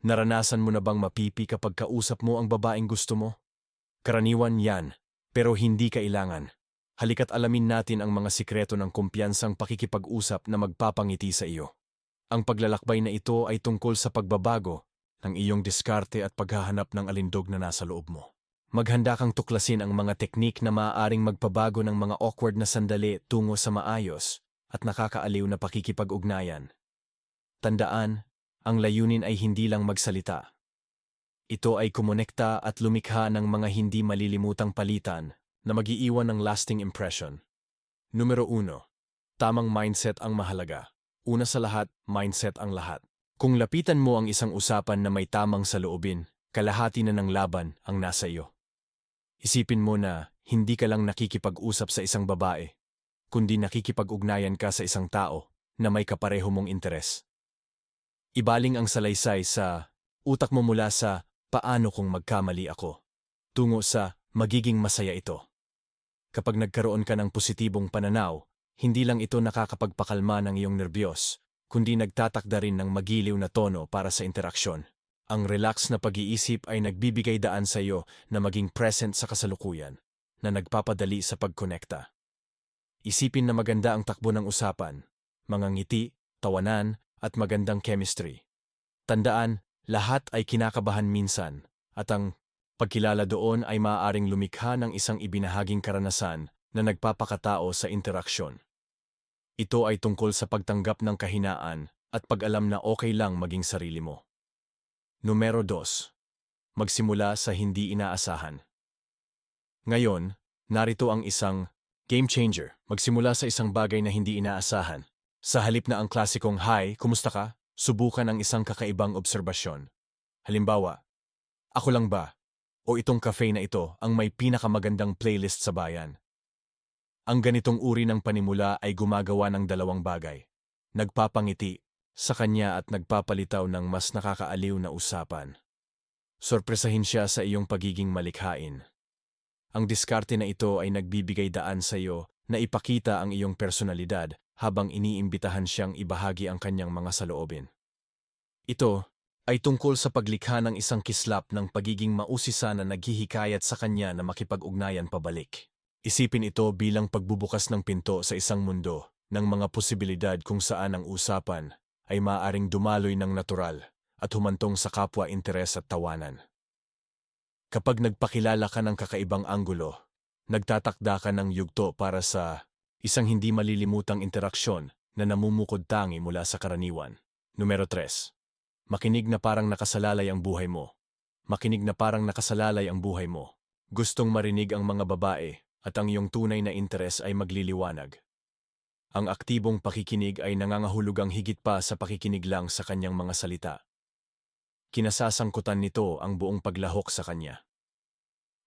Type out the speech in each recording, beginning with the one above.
Naranasan mo na bang mapipi kapag kausap mo ang babaeng gusto mo? Karaniwan yan, pero hindi kailangan. Halika't alamin natin ang mga sikreto ng kumpiyansang pakikipag-usap na magpapangiti sa iyo. Ang paglalakbay na ito ay tungkol sa pagbabago ng iyong diskarte at paghahanap ng alindog na nasa loob mo. Maghanda kang tuklasin ang mga teknik na maaaring magpabago ng mga awkward na sandali tungo sa maayos at nakakaaliw na pakikipag-ugnayan. Tandaan, ang layunin ay hindi lang magsalita. Ito ay kumonekta at lumikha ng mga hindi malilimutang palitan na mag-iiwan ng lasting impression. Numero 1. Tamang mindset ang mahalaga. Una sa lahat, mindset ang lahat. Kung lapitan mo ang isang usapan na may tamang saloobin, kalahati na ng laban ang nasa iyo. Isipin mo na hindi ka lang nakikipag-usap sa isang babae, kundi nakikipag-ugnayan ka sa isang tao na may kapareho mong interes. Ibaling ang salaysay sa utak mo mula sa paano kung magkamali ako, tungo sa magiging masaya ito. Kapag nagkaroon ka ng positibong pananaw, hindi lang ito nakakapagpakalma ng iyong nerbiyos, kundi nagtatakda rin ng magiliw na tono para sa interaksyon. Ang relax na pag-iisip ay nagbibigay daan sa iyo na maging present sa kasalukuyan, na nagpapadali sa pagkonekta. Isipin na maganda ang takbo ng usapan, mga ngiti, tawanan, at magandang chemistry. Tandaan, lahat ay kinakabahan minsan, at ang pagkilala doon ay maaaring lumikha ng isang ibinahaging karanasan na nagpapakatao sa interaksyon. Ito ay tungkol sa pagtanggap ng kahinaan at pag-alam na okay lang maging sarili mo. Numero 2. Magsimula sa hindi inaasahan. Ngayon, narito ang isang game changer. Magsimula sa isang bagay na hindi inaasahan. Sa halip na ang klasikong, "Hi, kumusta ka?" Subukan ang isang kakaibang obserbasyon. Halimbawa, "Ako lang ba? O itong cafe na ito ang may pinakamagandang playlist sa bayan?" Ang ganitong uri ng panimula ay gumagawa ng dalawang bagay. Nagpapangiti sa kanya at nagpapalitaw ng mas nakakaaliw na usapan. Sorpresahin siya sa iyong pagiging malikhain. Ang diskarte na ito ay nagbibigay daan sa iyo na ipakita ang iyong personalidad habang iniimbitahan siyang ibahagi ang kanyang mga saloobin. Ito ay tungkol sa paglikha ng isang kislap ng pagiging mausisa na naghihikayat sa kanya na makipag-ugnayan pabalik. Isipin ito bilang pagbubukas ng pinto sa isang mundo ng mga posibilidad kung saan ang usapan ay maaaring dumaloy ng natural at humantong sa kapwa interes at tawanan. Kapag nagpakilala ka ng kakaibang anggulo, nagtatakda ka ng yugto para sa isang hindi malilimutang interaksyon na namumukod tangi mula sa karaniwan. Numero 3. Makinig na parang nakasalalay ang buhay mo. Makinig na parang nakasalalay ang buhay mo. Gustong marinig ang mga babae at ang iyong tunay na interes ay magliliwanag. Ang aktibong pakikinig ay nangangahulugang higit pa sa pakikinig lang sa kanyang mga salita. Kinasasangkutan nito ang buong paglahok sa kanya.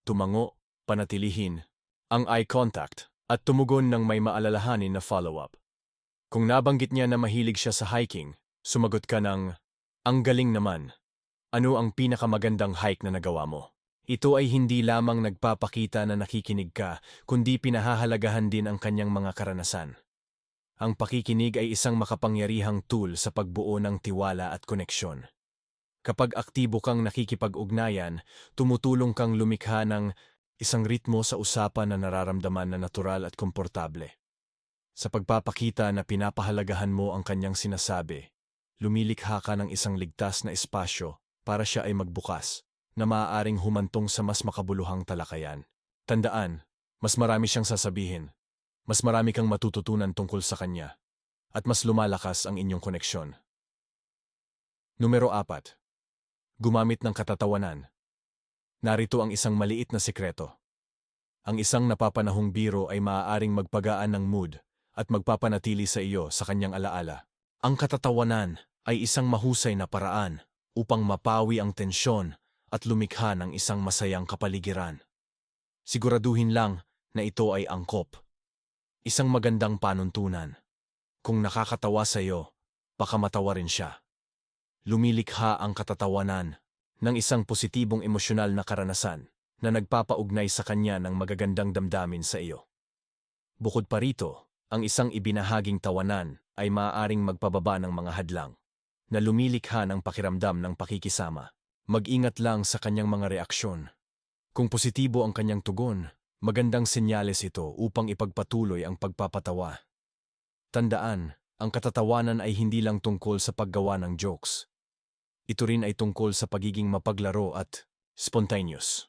Tumango, panatilihin ang eye contact at tumugon ng may maalalahanin na follow-up. Kung nabanggit niya na mahilig siya sa hiking, sumagot ka ng, "Ang galing naman. Ano ang pinakamagandang hike na nagawa mo?" Ito ay hindi lamang nagpapakita na nakikinig ka, kundi pinahahalagahan din ang kanyang mga karanasan. Ang pakikinig ay isang makapangyarihang tool sa pagbuo ng tiwala at koneksyon. Kapag aktibo kang nakikipag-ugnayan, tumutulong kang lumikha ng isang ritmo sa usapan na nararamdaman na natural at komportable. Sa pagpapakita na pinapahalagahan mo ang kanyang sinasabi, lumilikha ka ng isang ligtas na espasyo para siya ay magbukas, na maaaring humantong sa mas makabuluhang talakayan. Tandaan, mas marami siyang sasabihin. Mas marami kang matututunan tungkol sa kanya, at mas lumalakas ang inyong koneksyon. Numero 4. Gumamit ng katatawanan. Narito ang isang maliit na sikreto. Ang isang napapanahong biro ay maaaring magpagaan ng mood at magpapanatili sa iyo sa kanyang alaala. Ang katatawanan ay isang mahusay na paraan upang mapawi ang tensyon at lumikha ng isang masayang kapaligiran. Siguraduhin lang na ito ay angkop. Isang magandang panuntunan. Kung nakakatawa sa iyo, baka matawa rin siya. Lumilikha ang katatawanan ng isang positibong emosyonal na karanasan na nagpapaugnay sa kanya ng magagandang damdamin sa iyo. Bukod pa rito, ang isang ibinahaging tawanan ay maaaring magpababa ng mga hadlang. na lumilikha ng pakiramdam ng pakikisama. Mag-ingat lang sa kanyang mga reaksyon. Kung positibo ang kanyang tugon, magandang senyales ito upang ipagpatuloy ang pagpapatawa. Tandaan, ang katatawanan ay hindi lang tungkol sa paggawa ng jokes. Ito rin ay tungkol sa pagiging mapaglaro at spontaneous.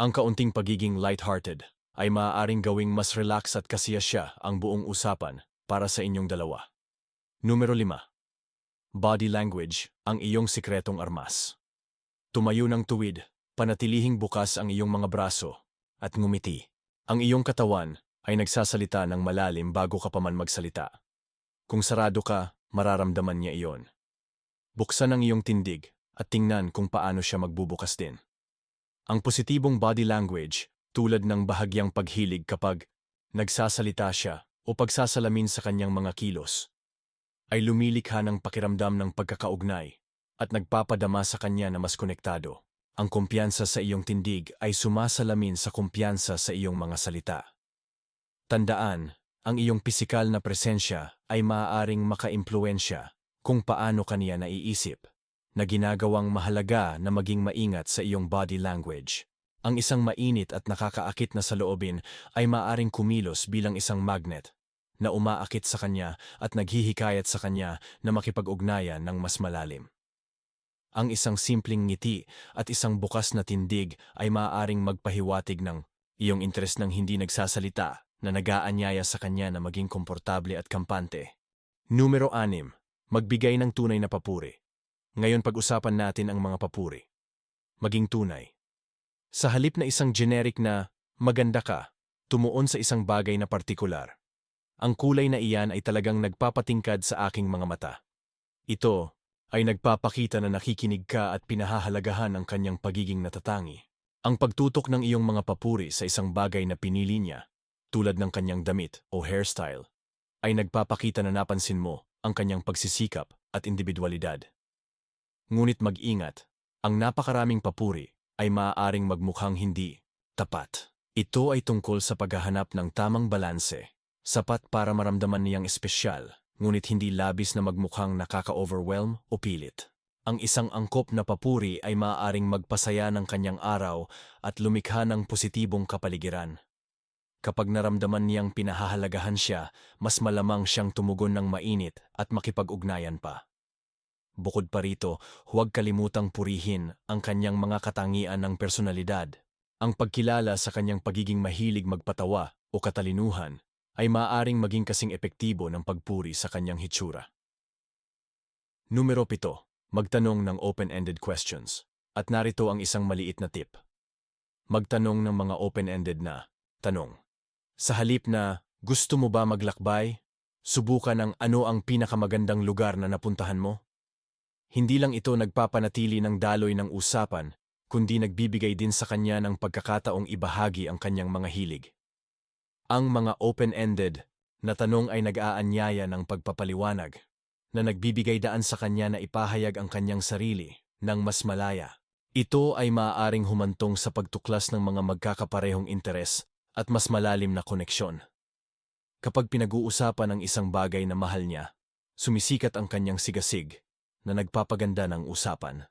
Ang kaunting pagiging lighthearted ay maaaring gawing mas relax at kasiyasya ang buong usapan para sa inyong dalawa. Numero 5. Body language, ang iyong sikretong armas. Tumayo ng tuwid, panatilihing bukas ang iyong mga braso, at ngumiti. Ang iyong katawan ay nagsasalita ng malalim bago ka pa man magsalita. Kung sarado ka, mararamdaman niya iyon. Buksan ang iyong tindig at tingnan kung paano siya magbubukas din. Ang positibong body language, tulad ng bahagyang paghilig kapag nagsasalita siya o pagsasalamin sa kanyang mga kilos, ay lumilikha ng pakiramdam ng pagkakaugnay at nagpapadama sa kanya na mas konektado. Ang kumpiyansa sa iyong tindig ay sumasalamin sa kumpiyansa sa iyong mga salita. Tandaan, ang iyong pisikal na presensya ay maaaring makaimpluwensya kung paano kaniya naiisip, na ginagawang mahalaga na maging maingat sa iyong body language. Ang isang mainit at nakakaakit na saloobin ay maaaring kumilos bilang isang magnet na umaakit sa kanya at naghihikayat sa kanya na makipag-ugnayan ng mas malalim. Ang isang simpleng ngiti at isang bukas na tindig ay maaaring magpahiwatig ng iyong interes ng hindi nagsasalita na nag-aanyaya sa kanya na maging komportable at kampante. Numero 6. Magbigay ng tunay na papuri. Ngayon pag-usapan natin ang mga papuri. Maging tunay. Sa halip na isang generic na maganda ka, tumuon sa isang bagay na partikular. Ang kulay na iyan ay talagang nagpapatingkad sa aking mga mata. Ito ay nagpapakita na nakikinig ka at pinahahalagahan ang kanyang pagiging natatangi. Ang pagtutok ng iyong mga papuri sa isang bagay na pinili niya, tulad ng kanyang damit o hairstyle, ay nagpapakita na napansin mo ang kanyang pagsisikap at individualidad. Ngunit mag-ingat, ang napakaraming papuri ay maaaring magmukhang hindi tapat. Ito ay tungkol sa paghahanap ng tamang balanse, sapat para maramdaman niyang espesyal, ngunit hindi labis na magmukhang nakaka-overwhelm o pilit. Ang isang angkop na papuri ay maaaring magpasaya ng kanyang araw at lumikha ng positibong kapaligiran. Kapag naramdaman niyang pinahahalagahan siya, mas malamang siyang tumugon ng mainit at makipag-ugnayan pa. Bukod pa rito, huwag kalimutang purihin ang kanyang mga katangian ng personalidad. Ang pagkilala sa kanyang pagiging mahilig magpatawa o katalinuhan ay maaaring maging kasing epektibo ng pagpuri sa kanyang hitsura. Numero 7. Magtanong ng open-ended questions. At narito ang isang maliit na tip. Magtanong ng mga open-ended na tanong. Sa halip na, gusto mo ba maglakbay? Subukan ang ano ang pinakamagandang lugar na napuntahan mo? Hindi lang ito nagpapanatili ng daloy ng usapan, kundi nagbibigay din sa kanya ng pagkakataong ibahagi ang kanyang mga hilig. Ang mga open-ended na tanong ay nag-aanyaya ng pagpapaliwanag, na nagbibigay daan sa kanya na ipahayag ang kanyang sarili ng mas malaya. Ito ay maaaring humantong sa pagtuklas ng mga magkakaparehong interes at mas malalim na koneksyon. Kapag pinag-uusapan ang isang bagay na mahal niya, sumisikat ang kanyang sigasig na nagpapaganda ng usapan.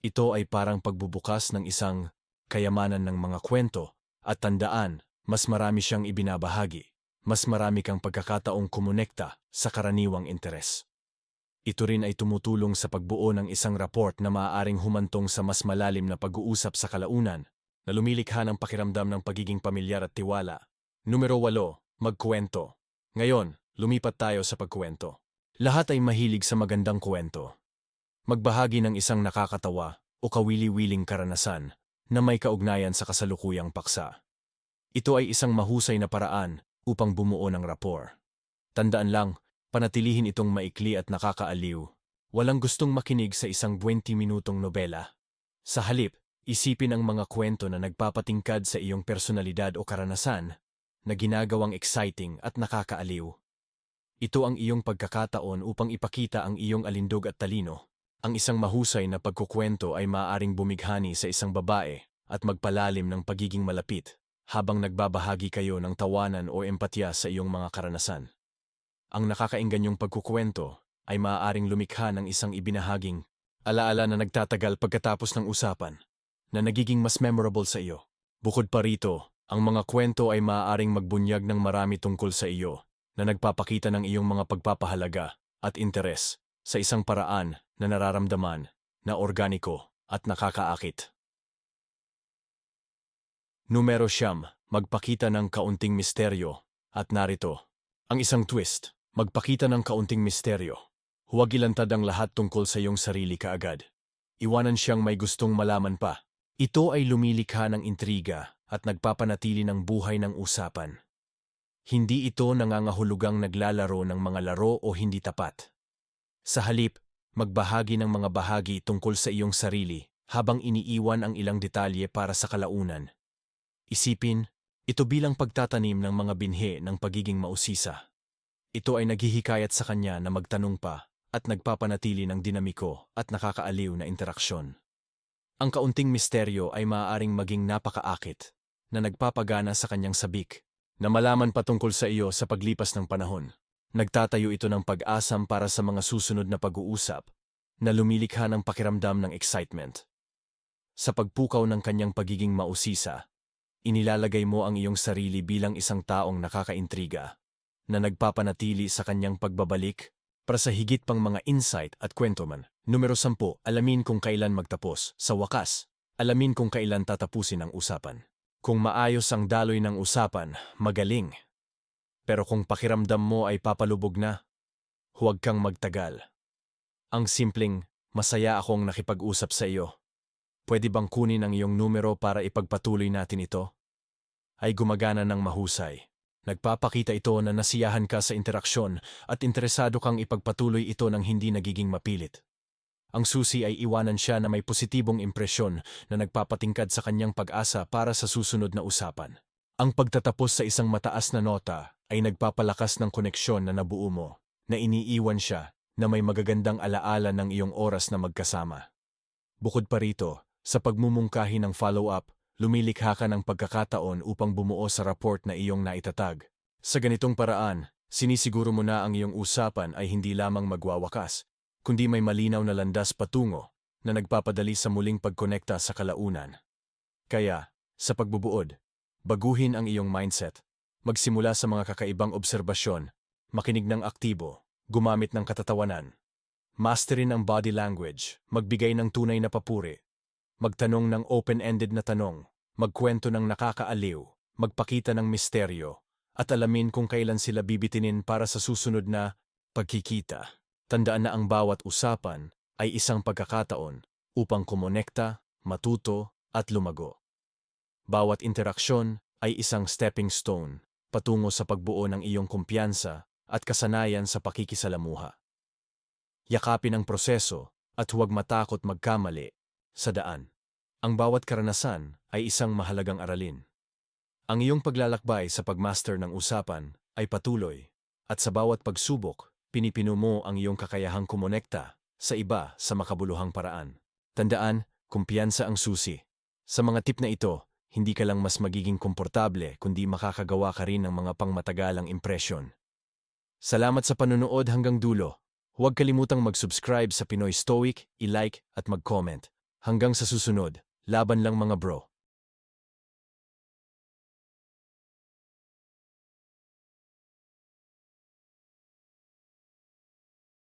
Ito ay parang pagbubukas ng isang kayamanan ng mga kwento at tandaan, mas marami siyang ibinabahagi, mas marami kang pagkakataong kumonekta sa karaniwang interes. Ito rin ay tumutulong sa pagbuo ng isang raport na maaaring humantong sa mas malalim na pag-uusap sa kalaunan, na lumilikha ng pakiramdam ng pagiging pamilyar at tiwala. Numero 8. Magkwento. Ngayon, lumipat tayo sa pagkwento. Lahat ay mahilig sa magandang kwento. Magbahagi ng isang nakakatawa o kawili-wiling karanasan na may kaugnayan sa kasalukuyang paksa. Ito ay isang mahusay na paraan upang bumuo ng rapor. Tandaan lang, panatilihin itong maikli at nakakaaliw. Walang gustong makinig sa isang 20-minutong nobela. Sa halip, isipin ang mga kwento na nagpapatingkad sa iyong personalidad o karanasan na ginagawang exciting at nakakaaliw. Ito ang iyong pagkakataon upang ipakita ang iyong alindog at talino. Ang isang mahusay na pagkukwento ay maaaring bumighani sa isang babae at magpalalim ng pagiging malapit habang nagbabahagi kayo ng tawanan o empatya sa iyong mga karanasan. Ang nakakaingganyong pagkukwento ay maaaring lumikha ng isang ibinahaging alaala na nagtatagal pagkatapos ng usapan, na nagiging mas memorable sa iyo. Bukod pa rito, ang mga kwento ay maaaring magbunyag ng marami tungkol sa iyo, na nagpapakita ng iyong mga pagpapahalaga at interes sa isang paraan na nararamdaman, na organiko at nakakaakit. Numero 9, magpakita ng kaunting misteryo. At narito, ang isang twist, magpakita ng kaunting misteryo. Huwag ilantad ang lahat tungkol sa iyong sarili kaagad. Iwanan siyang may gustong malaman pa. Ito ay lumilikha ng intriga at nagpapanatili ng buhay ng usapan. Hindi ito nangangahulugang naglalaro ng mga laro o hindi tapat. Sa halip, magbahagi ng mga bahagi tungkol sa iyong sarili habang iniiwan ang ilang detalye para sa kalaunan. Isipin, ito bilang pagtatanim ng mga binhi ng pagiging mausisa. Ito ay naghihikayat sa kanya na magtanong pa at nagpapanatili ng dinamiko at nakakaaliw na interaksyon. Ang kaunting misteryo ay maaaring maging napakaakit na nagpapagana sa kanyang sabik, na malaman patungkol sa iyo sa paglipas ng panahon. Nagtatayo ito ng pag-asam para sa mga susunod na pag-uusap, na lumilikha ng pakiramdam ng excitement. Sa pagpukaw ng kanyang pagiging mausisa, inilalagay mo ang iyong sarili bilang isang taong nakakaintriga, na nagpapanatili sa kanyang pagbabalik para sa higit pang mga insight at kwento man. Numero 10, alamin kung kailan magtapos. Sa wakas, alamin kung kailan tatapusin ang usapan. Kung maayos ang daloy ng usapan, magaling. Pero kung pakiramdam mo ay papalubog na, huwag kang magtagal. Ang simpleng, masaya akong nakipag-usap sa iyo. Pwede bang kunin ang iyong numero para ipagpatuloy natin ito? Ay gumagana ng mahusay. Nagpapakita ito na nasiyahan ka sa interaksyon at interesado kang ipagpatuloy ito ng hindi nagiging mapilit. Ang susi ay iwanan siya na may positibong impresyon na nagpapatingkad sa kanyang pag-asa para sa susunod na usapan. Ang pagtatapos sa isang mataas na nota ay nagpapalakas ng koneksyon na nabuo mo, na iniiwan siya na may magagandang alaala ng iyong oras na magkasama. Bukod pa rito, sa pagmumungkahi ng follow-up, lumilikha ka ng pagkakataon upang bumuo sa report na iyong naitatag. Sa ganitong paraan, sinisiguro mo na ang iyong usapan ay hindi lamang magwawakas, kundi may malinaw na landas patungo na nagpapadali sa muling pagkonekta sa kalaunan. Kaya, sa pagbubuod, baguhin ang iyong mindset. Magsimula sa mga kakaibang obserbasyon, makinig ng aktibo, gumamit ng katatawanan. Masterin ang body language, magbigay ng tunay na papuri. Magtanong ng open-ended na tanong, magkwento ng nakakaaliw, magpakita ng misteryo, at alamin kung kailan sila bibitinin para sa susunod na pagkikita. Tandaan na ang bawat usapan ay isang pagkakataon upang kumonekta, matuto, at lumago. Bawat interaksyon ay isang stepping stone patungo sa pagbuo ng iyong kumpiyansa at kasanayan sa pakikisalamuha. Yakapin ang proseso at huwag matakot magkamali sa daan. Ang bawat karanasan ay isang mahalagang aralin. Ang iyong paglalakbay sa pagmaster ng usapan ay patuloy, at sa bawat pagsubok, pinipino mo ang iyong kakayahang kumonekta sa iba sa makabuluhang paraan. Tandaan, kumpiyansa ang susi. Sa mga tip na ito, hindi ka lang mas magiging komportable kundi makakagawa ka rin ng mga pangmatagalang impresyon. Salamat sa panunood hanggang dulo. Huwag kalimutang mag-subscribe sa Pinoy Stoic, i-like at mag-comment. Hanggang sa susunod, laban lang mga bro.